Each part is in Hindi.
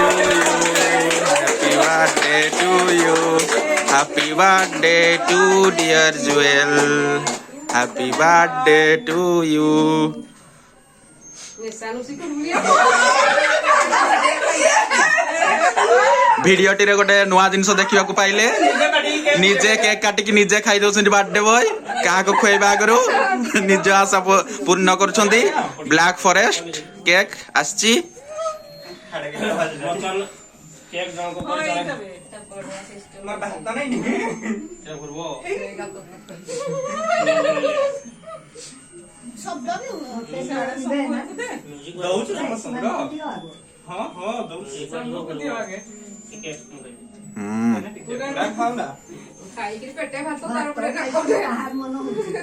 to you. Happy birthday to you. Happy birthday to dear Jewel. Happy birthday to you. भिडियोटी रे गोटे नुआ जिनस देखा पाइले निजे केक काटिक निजे खाई दौरान बर्थडे बॉय क्या खुएबा आगु निज आशा पूर्ण कर ब्लैक फॉरेस्ट केक आसी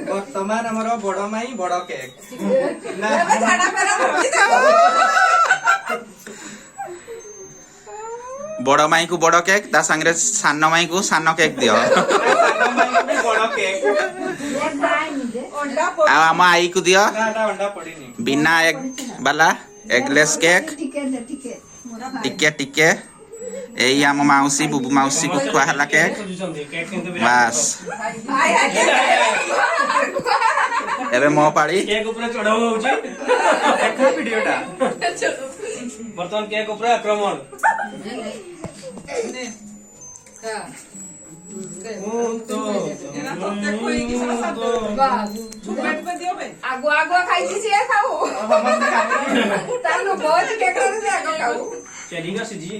बर्तमान आमर बड़ माई बड़ केक बड़ माई को बड़ केक ता संगे सान माई को सान केक दियो आम आई को दियो बिना एग वाला एगलेस केक टिके टिके यही आम मौसी बुबू मौसी को खुआला केक बस एबे मो पाड़ी केक ऊपर चढ़ाऊ होउची देखो वीडियोटा बर्तमान केक ऊपर आक्रमण आगो आगो खाई खाऊ चलिगा से जी